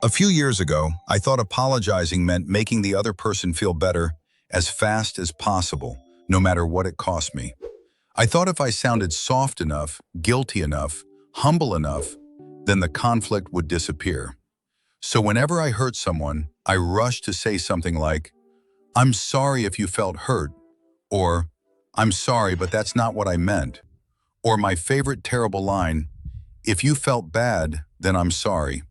A few years ago, I thought apologizing meant making the other person feel better as fast as possible, no matter what it cost me. I thought if I sounded soft enough, guilty enough, humble enough, then the conflict would disappear. So whenever I hurt someone, I rushed to say something like, "I'm sorry if you felt hurt," or "I'm sorry, but that's not what I meant," or my favorite terrible line, "If you felt bad, then I'm sorry."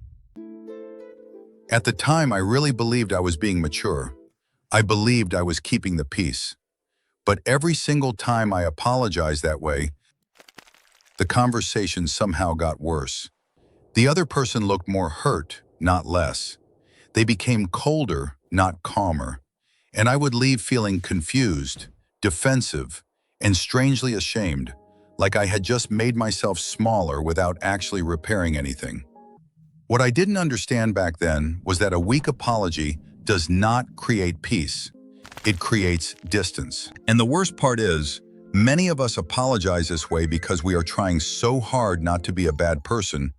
At the time, I really believed I was being mature. I believed I was keeping the peace. But every single time I apologized that way, the conversation somehow got worse. The other person looked more hurt, not less. They became colder, not calmer. And I would leave feeling confused, defensive, and strangely ashamed, like I had just made myself smaller without actually repairing anything. What I didn't understand back then was that a weak apology does not create peace. It creates distance. And the worst part is, many of us apologize this way because we are trying so hard not to be a bad person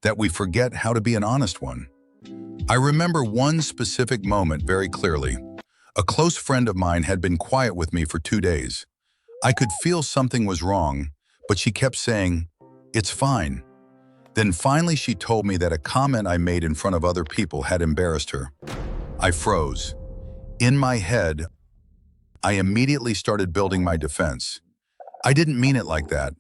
that we forget how to be an honest one. I remember one specific moment very clearly. A close friend of mine had been quiet with me for 2 days. I could feel something was wrong, but she kept saying, "It's fine." Then finally she told me that a comment I made in front of other people had embarrassed her. I froze. In my head, I immediately started building my defense. I didn't mean it like that.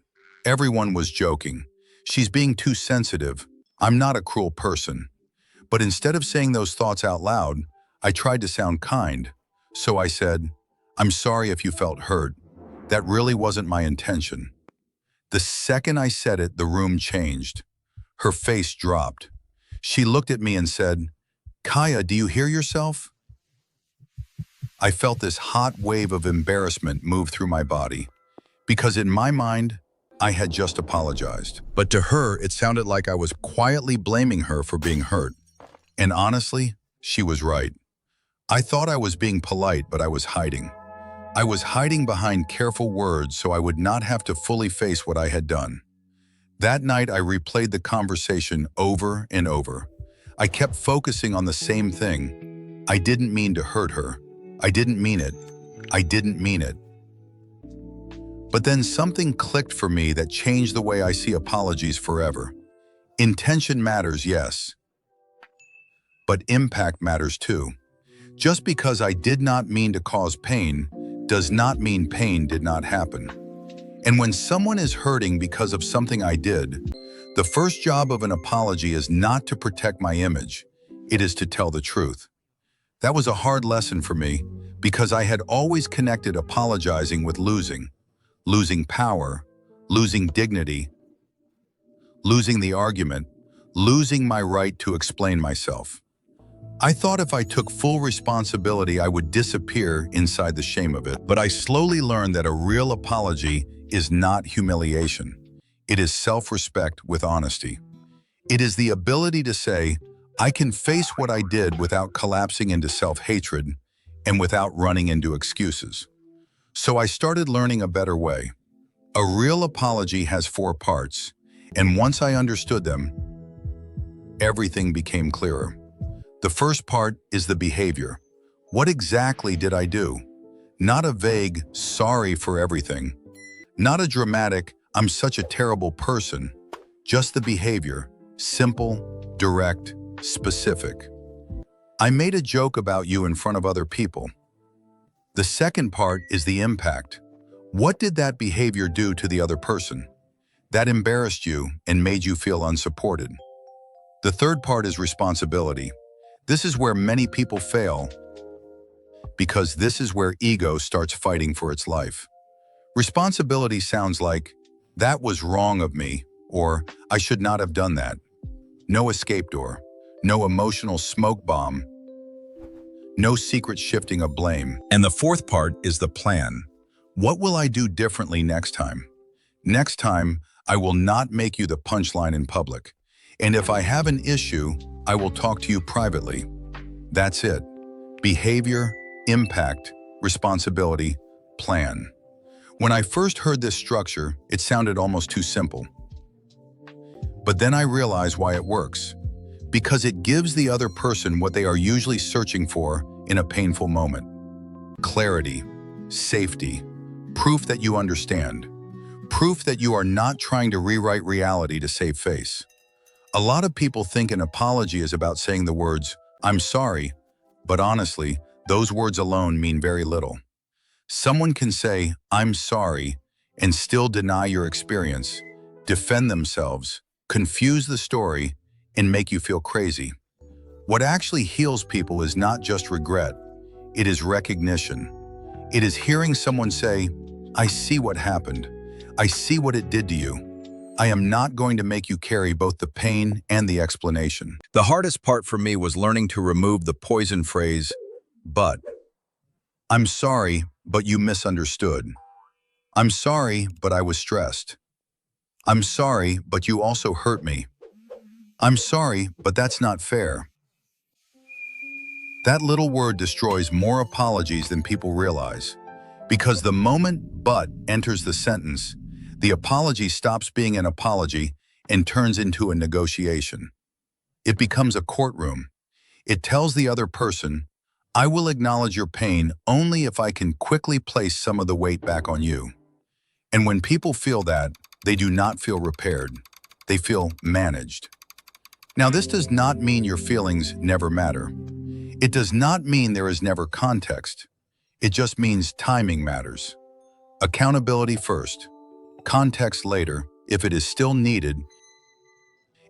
Everyone was joking. She's being too sensitive. I'm not a cruel person. But instead of saying those thoughts out loud, I tried to sound kind. So I said, "I'm sorry if you felt hurt. That really wasn't my intention." The second I said it, the room changed. Her face dropped. She looked at me and said, "Kaia, do you hear yourself?" I felt this hot wave of embarrassment move through my body, because in my mind, I had just apologized. But to her, it sounded like I was quietly blaming her for being hurt. And honestly, she was right. I thought I was being polite, but I was hiding. I was hiding behind careful words so I would not have to fully face what I had done. That night, I replayed the conversation over and over. I kept focusing on the same thing. I didn't mean to hurt her. I didn't mean it. I didn't mean it. But then something clicked for me that changed the way I see apologies forever. Intention matters, yes. But impact matters too. Just because I did not mean to cause pain does not mean pain did not happen. And when someone is hurting because of something I did, the first job of an apology is not to protect my image. It is to tell the truth. That was a hard lesson for me because I had always connected apologizing with losing. Losing power, losing dignity, losing the argument, losing my right to explain myself. I thought if I took full responsibility, I would disappear inside the shame of it. But I slowly learned that a real apology is not humiliation. It is self-respect with honesty. It is the ability to say, I can face what I did without collapsing into self-hatred and without running into excuses. So I started learning a better way. A real apology has 4 parts, and once I understood them, everything became clearer. The first part is the behavior. What exactly did I do? Not a vague, sorry for everything. Not a dramatic, I'm such a terrible person. Just the behavior, simple, direct, specific. I made a joke about you in front of other people. The second part is the impact. What did that behavior do to the other person? That embarrassed you and made you feel unsupported. The third part is responsibility. This is where many people fail because this is where ego starts fighting for its life. Responsibility sounds like, that was wrong of me, or I should not have done that. No escape door, no emotional smoke bomb, no secret shifting of blame. And the fourth part is the plan. What will I do differently next time? Next time, I will not make you the punchline in public. And if I have an issue, I will talk to you privately. That's it. Behavior, impact, responsibility, plan. When I first heard this structure, it sounded almost too simple. But then I realized why it works. Because it gives the other person what they are usually searching for in a painful moment. Clarity, safety, proof that you understand, proof that you are not trying to rewrite reality to save face. A lot of people think an apology is about saying the words, "I'm sorry," but honestly, those words alone mean very little. Someone can say, "I'm sorry," and still deny your experience, defend themselves, confuse the story, and make you feel crazy. What actually heals people is not just regret, it is recognition. It is hearing someone say, "I see what happened. I see what it did to you. I am not going to make you carry both the pain and the explanation." The hardest part for me was learning to remove the poison phrase, "but." I'm sorry, but you misunderstood. I'm sorry, but I was stressed. I'm sorry, but you also hurt me. I'm sorry, but that's not fair. That little word destroys more apologies than people realize. Because the moment "but" enters the sentence, the apology stops being an apology and turns into a negotiation. It becomes a courtroom. It tells the other person, "I will acknowledge your pain only if I can quickly place some of the weight back on you." And when people feel that, they do not feel repaired. They feel managed. Now, this does not mean your feelings never matter. It does not mean there is never context. It just means timing matters. Accountability first, context later, if it is still needed,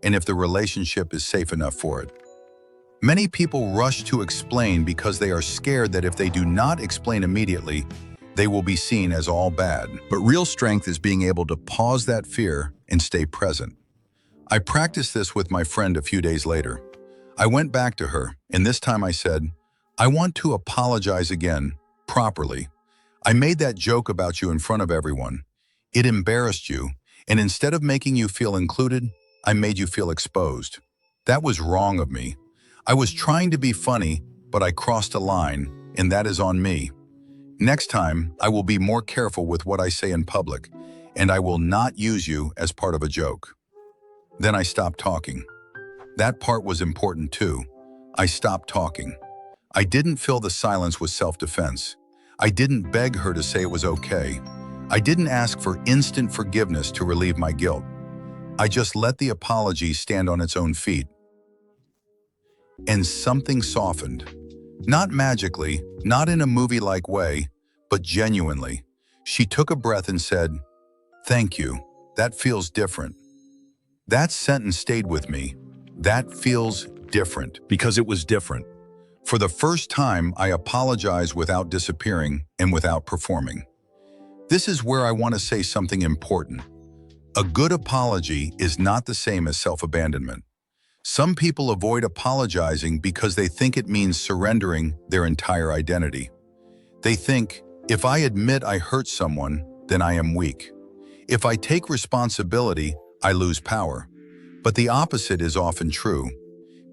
and if the relationship is safe enough for it. Many people rush to explain because they are scared that if they do not explain immediately, they will be seen as all bad. But real strength is being able to pause that fear and stay present. I practiced this with my friend a few days later. I went back to her, and this time I said, "I want to apologize again, properly. I made that joke about you in front of everyone. It embarrassed you, and instead of making you feel included, I made you feel exposed. That was wrong of me. I was trying to be funny, but I crossed a line, and that is on me. Next time, I will be more careful with what I say in public, and I will not use you as part of a joke." Then I stopped talking. That part was important too. I stopped talking. I didn't fill the silence with self-defense. I didn't beg her to say it was okay. I didn't ask for instant forgiveness to relieve my guilt. I just let the apology stand on its own feet. And something softened. Not magically, not in a movie-like way, but genuinely. She took a breath and said, "Thank you. That feels different." That sentence stayed with me. That feels different. Because it was different. For the first time, I apologized without disappearing and without performing. This is where I want to say something important. A good apology is not the same as self-abandonment. Some people avoid apologizing because they think it means surrendering their entire identity. They think, if I admit I hurt someone, then I am weak. If I take responsibility, I lose power. But the opposite is often true.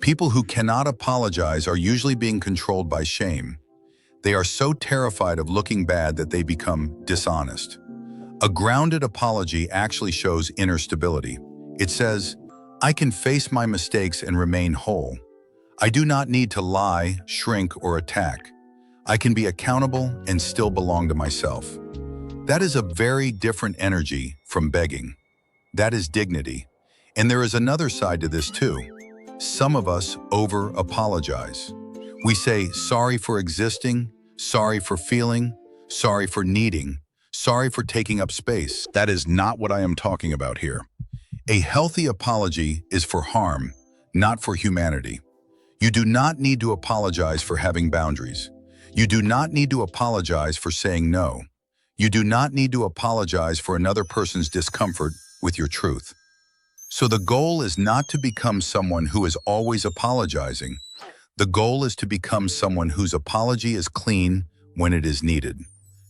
People who cannot apologize are usually being controlled by shame. They are so terrified of looking bad that they become dishonest. A grounded apology actually shows inner stability. It says, "I can face my mistakes and remain whole. I do not need to lie, shrink, or attack. I can be accountable and still belong to myself." That is a very different energy from begging. That is dignity. And there is another side to this too. Some of us over-apologize. We say, "Sorry for existing, sorry for feeling, sorry for needing, sorry for taking up space." That is not what I am talking about here. A healthy apology is for harm, not for humanity. You do not need to apologize for having boundaries. You do not need to apologize for saying no. You do not need to apologize for another person's discomfort with your truth. So the goal is not to become someone who is always apologizing. The goal is to become someone whose apology is clean when it is needed.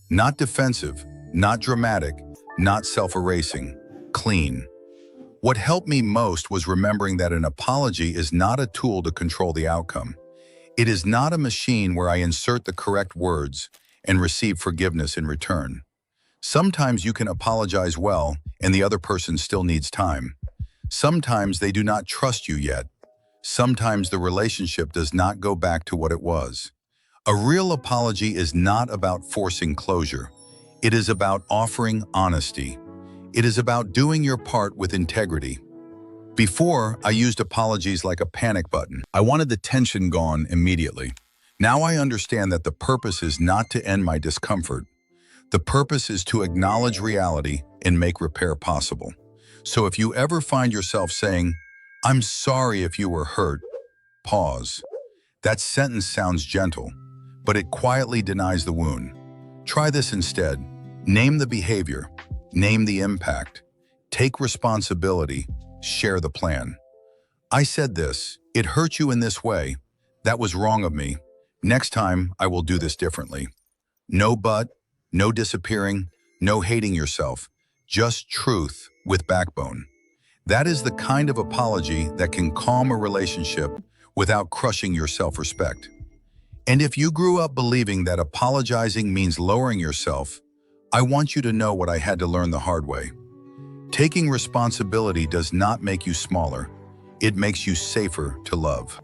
Not defensive, not dramatic, not self-erasing, clean. What helped me most was remembering that an apology is not a tool to control the outcome. It is not a machine where I insert the correct words and receive forgiveness in return. Sometimes you can apologize well and the other person still needs time. Sometimes they do not trust you yet. sometimes the relationship does not go back to what it was. A real apology is not about forcing closure. It is about offering honesty. It is about doing your part with integrity. Before, I used apologies like a panic button. I wanted the tension gone immediately. Now I understand that the purpose is not to end my discomfort. The purpose is to acknowledge reality and make repair possible. So if you ever find yourself saying, "I'm sorry if you were hurt," pause. That sentence sounds gentle, but it quietly denies the wound. Try this instead. Name the behavior. Name the impact. Take responsibility. Share the plan. "I said this. It hurt you in this way. That was wrong of me. Next time, I will do this differently." No but, no disappearing, no hating yourself. Just truth with backbone. That is the kind of apology that can calm a relationship without crushing your self-respect. And if you grew up believing that apologizing means lowering yourself, I want you to know what I had to learn the hard way. Taking responsibility does not make you smaller. It makes you safer to love.